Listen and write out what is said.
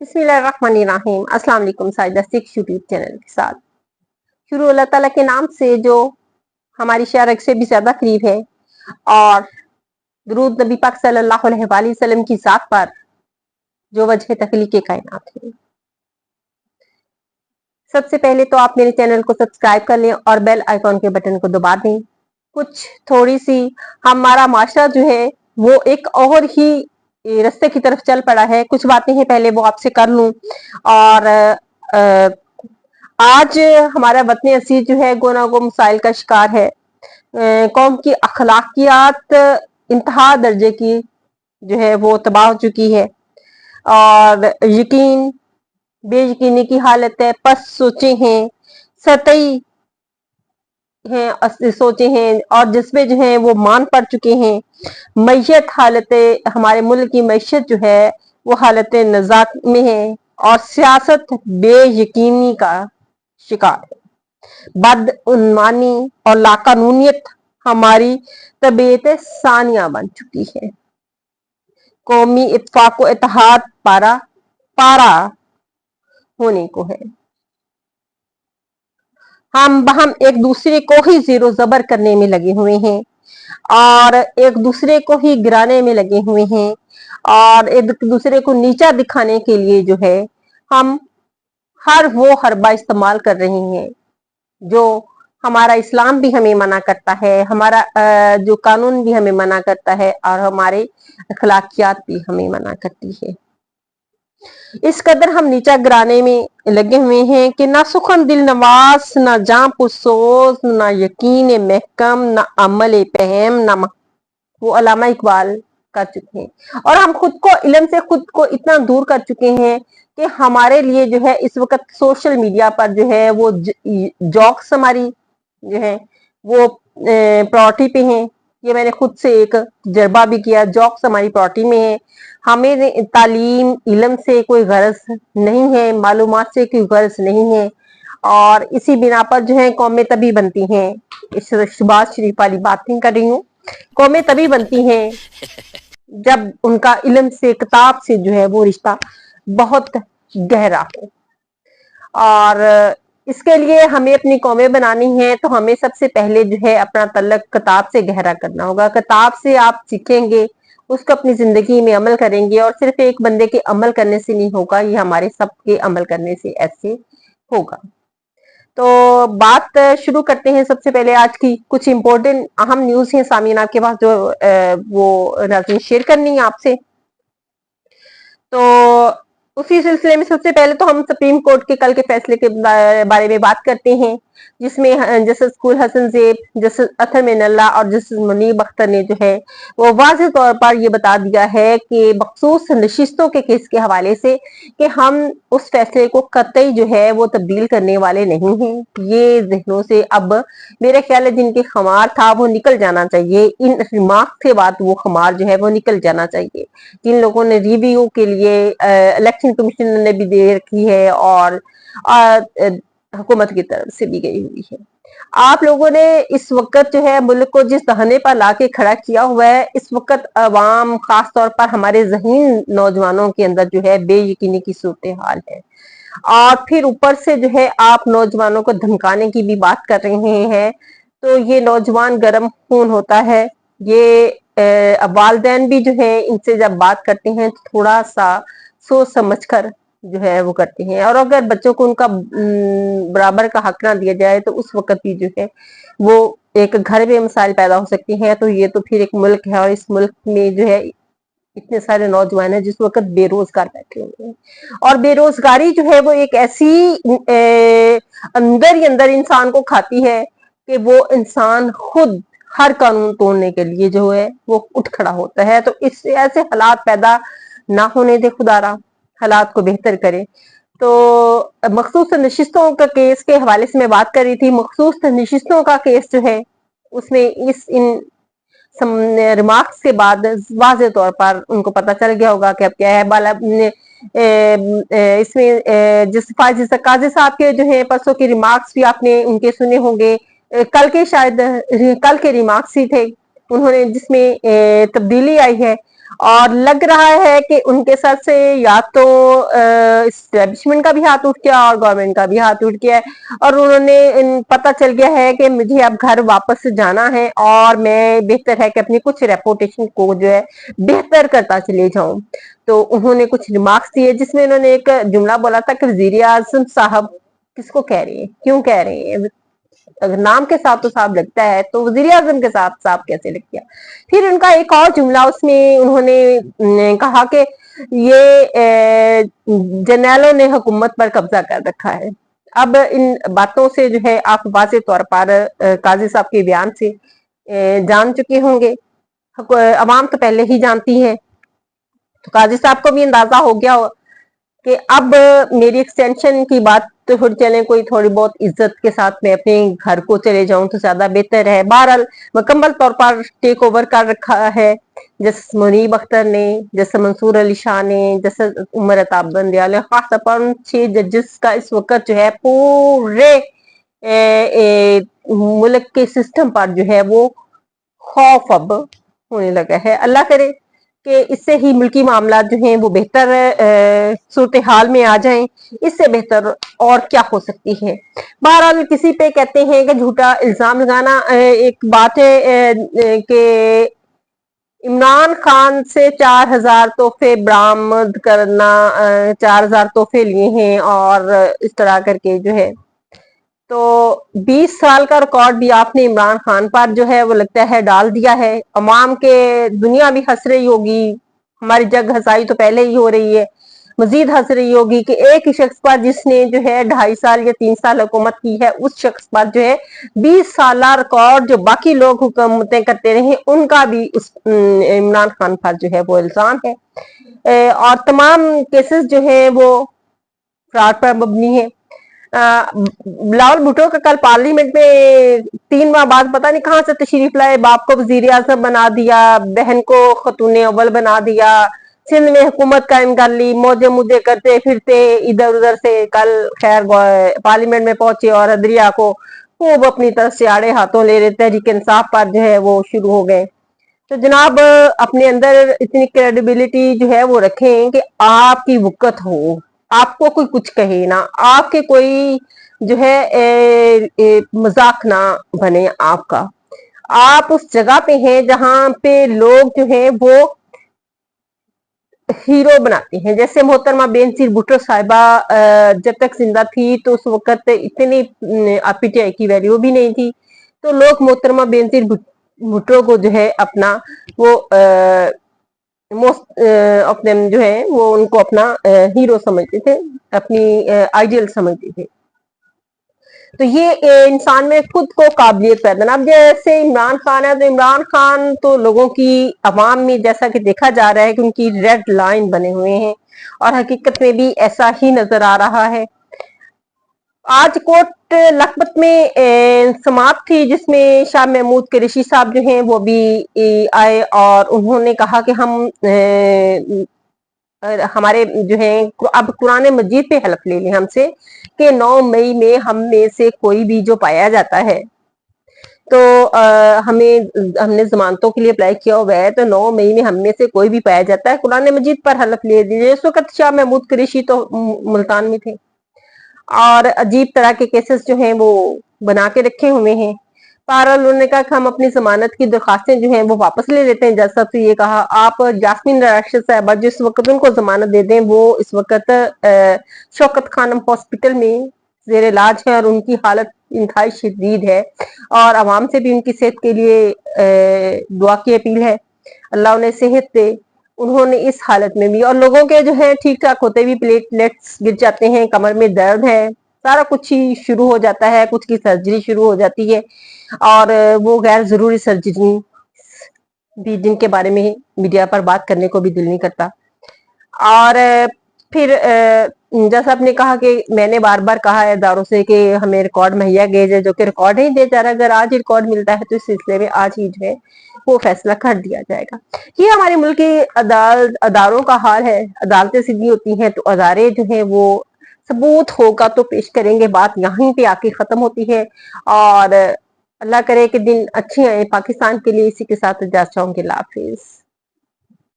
बिस्मिल्लाहिर्रहमानिर्रहीम। अस्सलाम वालेकुम साइदा सिक्स यूट्यूब चैनल के साथ शुरू अल्लाह ताला के नाम से जो हमारी शारक से भी ज्यादा करीब है और दुरूद नबी पाक सल्लल्लाहु अलैहि वसल्लम की जात पर जो वजह तख्लीक के कायनात है। सबसे पहले तो आप मेरे चैनल को सब्सक्राइब कर लें और बेल आइकॉन के बटन को दबा दें। कुछ थोड़ी सी हमारा माशरा जो है वो एक और ही रास्ते की तरफ चल पड़ा है। कुछ बातें हैं पहले वो आपसे कर लूं। और आज हमारा वतन असीर जो है गो ना गो मसाइल का शिकार है। कौम की अखलाकियात इंतहा दर्जे की जो है वो तबाह हो चुकी है और यकीन बेयकीनी की हालत है। पस सोचे हैं, सतई हैं, सोचे हैं और जज्बे जो हैं वो मान पड़ चुके हैं। मैयत हालत हमारे मुल्क की मैशत जो है वो हालत नजात में है और सियासत बेयकीनी का शिकार है। बदउनवानी और लाकानूनियत हमारी तबीयत सानिया बन चुकी है। कौमी इत्तेफाक व इत्तेहाद पारा होने को है। हम एक दूसरे को ही जीरो जबर करने में लगे हुए हैं और एक दूसरे को ही गिराने में लगे हुए हैं और एक दूसरे को नीचा दिखाने के लिए जो है हम हर वो हरबा इस्तेमाल कर रहे हैं जो हमारा इस्लाम भी हमें मना करता है, हमारा जो कानून भी हमें मना करता है और हमारे अखलाकियात भी हमें मना करती है। इस कदर हम नीचा गिराने में लगे हुए हैं कि ना सुखन दिल नवाज, ना जां पुरसोज, ना यकीन महकम, ना अमल पहम, ना वो अल्लामा इकबाल कर चुके हैं। और हम खुद को इल्म से खुद को इतना दूर कर चुके हैं कि हमारे लिए जो है इस वक्त सोशल मीडिया पर जो है वो जॉक्स हमारी जो है वो प्रायोरिटी पे हैं। ये मैंने खुद से एक तजर्बा भी किया। जॉक्स हमारी प्रायोरिटी में है। हमें तालीम इल्म से कोई गरज नहीं है, मालूमात से कोई गरज नहीं है और इसी बिना पर जो है कौमें तभी बनती हैं। इस शहबाज शरीफ वाली बात नहीं कर रही हूँ। कौमें तभी बनती हैं जब उनका इल्म से किताब से जो है वो रिश्ता बहुत गहरा हो। और इसके लिए हमें अपनी कौमें बनानी है तो हमें सबसे पहले जो है अपना तल्लक किताब से गहरा करना होगा। किताब से आप सीखेंगे, उसको अपनी जिंदगी में अमल करेंगे और सिर्फ एक बंदे के अमल करने से नहीं होगा, ये हमारे सबके अमल करने से ऐसे होगा। तो बात शुरू करते हैं। सबसे पहले आज की कुछ इंपॉर्टेंट अहम न्यूज है सामीन आपके पास जो वो नाज़रीन शेयर करनी है आपसे। तो उसी सिलसिले में सबसे पहले तो हम सुप्रीम कोर्ट के कल के फैसले के बारे में बात करते हैं, जिसमें जस्टिस कुल हसन ज़ेब, जस्टिस अतर मिनल्ला और जस्टिस मुनीब अख्तर ने जो है वो वाज़ेह तौर पर ये बता दिया है कि मखसूस नशिस्तों के केस के हवाले से कि हम उस फैसले को कतई जो है वो तब्दील करने वाले नहीं हैं। ये जहनों से अब मेरे ख्याल है जिनके खमार था वो निकल जाना चाहिए। इन रिमार्क के बाद वो खमार जो है वो निकल जाना चाहिए। जिन लोगों ने रिव्यू के लिए इलेक्शन कमीशन ने भी दे रखी है और हुकूमत की तरफ से भी गई हुई है। आप लोगों ने इस वक्त जो है मुल्क को जिस दहने पर लाके खड़ा किया हुआ है, इस वक्त अवाम खास तौर पर हमारे ज़हीन नौजवानों के अंदर जो है बेयकीनी की सूरत हाल है और फिर ऊपर से जो है आप नौजवानों को धमकाने की भी बात कर रहे हैं। तो ये नौजवान गर्म खून होता है। ये वालिदैन भी जो है इनसे जब बात करते हैं तो थोड़ा सा सोच समझ कर जो है वो करते हैं और अगर बच्चों को उनका बराबर का हक ना दिया जाए तो उस वक्त भी जो है वो एक घर में मसाइल पैदा हो सकती हैं। तो ये तो फिर एक मुल्क है और इस मुल्क में जो है इतने सारे नौजवान हैं जिस वक्त बेरोजगार बैठे हुए हैं और बेरोजगारी जो है वो एक ऐसी अंदर ही अंदर इंसान को खाती है कि वो इंसान खुद हर कानून तोड़ने के लिए जो है वो उठ खड़ा होता है। तो इससे ऐसे हालात पैदा ना होने दे खुदारा, हालात को बेहतर करे। तो मखसूस नशिस्तों का केस के हवाले से मैं बात कर रही थी। मखसूस नशिस्तों का केस जो है उसमें इन रिमार्क्स के बाद वाज़ेह तौर पर उनको पता चल गया होगा कि अब क्या है। बाला इसमें जिस फाजिल काजी साहब के जो है परसों के रिमार्क्स भी आपने उनके सुने होंगे। कल के शायद कल के रिमार्क्स ही थे उन्होंने जिसमें तब्दीली आई है और लग रहा है कि उनके साथ से या तो इस्टेब्लिशमेंट का भी हाथ उठ गया और गवर्नमेंट का भी हाथ उठ गया है, और उन्होंने पता चल गया है कि मुझे अब घर वापस जाना है और मैं बेहतर है कि अपनी कुछ रेपुटेशन को जो है बेहतर करता चले जाऊं। तो उन्होंने कुछ रिमार्क्स दिए जिसमें उन्होंने एक जुमला बोला था कि वजीर आजम साहब किसको कह रहे हैं, क्यों कह रहे हैं, अगर नाम के साथ तो साहब लगता है तो वजीर आजम के साथ साहब कैसे लग गया। फिर उनका एक और जुमला, उसमें उन्होंने कहा कि ये जर्नैलों ने हुकूमत पर कब्जा कर रखा है। अब इन बातों से जो है आप वाज़ेह तौर पर काजी साहब के बयान से जान चुके होंगे, अवाम तो पहले ही जानती है, तो काजी साहब को भी अंदाजा हो गया कि अब मेरी एक्सटेंशन की बात तो फिर चले कोई थोड़ी बहुत इज्जत के साथ मैं अपने घर को चले जाऊं तो ज्यादा बेहतर है। बहरहाल मुकम्मल तौर पर टेक ओवर कर रखा है, जैसे मुनीब अख्तर ने, जैसे मंसूर अली शाह ने, जैसे उमर अताब बंदियाल ने, खास तौर पर 6 जजेस का इस वक्त जो है पूरे मुल्क के सिस्टम पर जो है वो खौफ अब होने लगा है। अल्लाह करे कि इससे ही मुल्की मामला जो हैं वो बेहतर सूरत हाल में आ जाएं, इससे बेहतर और क्या हो सकती है। बहरहाल किसी पे कहते हैं कि झूठा इल्जाम लगाना, एक बात है कि इमरान खान से 4000 तोहफे बरामद करना, 4000 तोहफे लिए हैं और इस तरह करके जो है, तो 20 साल का रिकॉर्ड भी आपने इमरान खान पर जो है वो लगता है डाल दिया है। अवाम के दुनिया भी हंस रही होगी, हमारी जग हंसाई तो पहले ही हो रही है, मजीद हंस रही होगी कि एक ही शख्स पर जिसने जो है 2.5 साल या 3 साल हुकूमत की है, उस शख्स पर जो है 20 साल रिकॉर्ड जो बाकी लोग हुकूमतें करते रहे उनका भी उस इमरान खान पर जो है वो इल्जाम है। और तमाम केसेस जो है वो फ्रॉड पर मबनी है। बिलावल भुट्टो का कल पार्लियामेंट में 3 माह बाद पता नहीं कहां से तशरीफ लाए, बाप को वजीर आजम बना दिया, बहन को खतून अव्वल बना दिया, सिंध में हुकूमत कायम कर ली, मौजे मुद्दे करते फिरते इधर उधर से कल खैर पार्लियामेंट में पहुंचे और अदरिया को खूब अपनी तरफ से आड़े हाथों ले रहे, तहरीक इंसाफ पर जो है वो शुरू हो गए। तो जनाब अपने अंदर इतनी क्रेडिबिलिटी जो है वो रखें कि आपकी वक़्त हो, आपको कोई कुछ कहे ना, आपके कोई जो है मजाक ना बने आपका। आप उस जगह पे हैं जहां पे लोग जो है वो हीरो बनाते हैं। जैसे मोहतरमा बेनजीर भुट्टो साहिबा जब तक जिंदा थी तो उस वक्त इतनी पीटीआई की वैल्यू भी नहीं थी, तो लोग मोहतरमा बेनजीर भुट्टो को जो है अपना वो अपने जो है वो उनको अपना हीरो समझते थे, अपनी आइडियल समझते थे। तो ये इंसान में खुद को काबिलियत पैदा। अब जैसे इमरान खान है, तो इमरान खान तो लोगों की अवाम में जैसा कि देखा जा रहा है कि उनकी रेड लाइन बने हुए हैं, और हकीकत में भी ऐसा ही नजर आ रहा है। आज कोर्ट लखपत में समाप्त थी जिसमें शाह महमूद कुरैशी साहब जो हैं वो भी आए और उन्होंने कहा कि हम हमारे जो है अब कुरान मजीद पे हलफ ले लें हमसे कि 9 मई में हम में से कोई भी जो पाया जाता है तो हमने जमानतों के लिए अप्लाई किया हुआ है, तो 9 मई में हम में से कोई भी पाया जाता है, कुरान मजीद पर हलफ ले दीजिए। इस वक्त शाह महमूद कुरैशी तो मुल्तान में थे और अजीब तरह के केसेस जो हैं वो बना के रखे हुए हैं। बहरहाल उन्होंने कहा कि हम अपनी जमानत की दरखास्तें जो हैं वो वापस ले लेते हैं। जज साहब से ये कहा, आप जासमीन राशिद साहबा जिस वक्त उनको जमानत दे दें, वो इस वक्त शौकत खानम हॉस्पिटल में जेर इलाज है और उनकी हालत इंतहाई शदीद है और आवाम से भी उनकी सेहत के लिए दुआ की अपील है, अल्लाह उन्हें सेहत दे। उन्होंने इस हालत में भी, और लोगों के जो है ठीक ठाक होते भी प्लेटलेट्स गिर जाते हैं, कमर में दर्द है, सारा कुछ ही शुरू हो जाता है, कुछ की सर्जरी शुरू हो जाती है और वो गैर जरूरी सर्जरी भी जिनके बारे में मीडिया पर बात करने को भी दिल नहीं करता। और फिर जैसा आपने कहा कि मैंने बार बार कहा है इदारों से कि हमें रिकॉर्ड मुहैया गेज है, जो कि रिकॉर्ड नहीं दे जा रहा। अगर आज रिकॉर्ड मिलता है तो इस सिलसिले में आज ही जो है वो फैसला कर दिया जाएगा। ये हमारे मुल्क के अदारों का हाल है। अदालतें सीधी होती हैं तो अदारे जो है वो सबूत होगा तो पेश करेंगे, बात यहीं पे आके खत्म होती है। और अल्लाह करे कि दिन अच्छे आए पाकिस्तान के लिए। इसी के साथ इजाज़त चाहूंगी, अल्लाह हाफिज।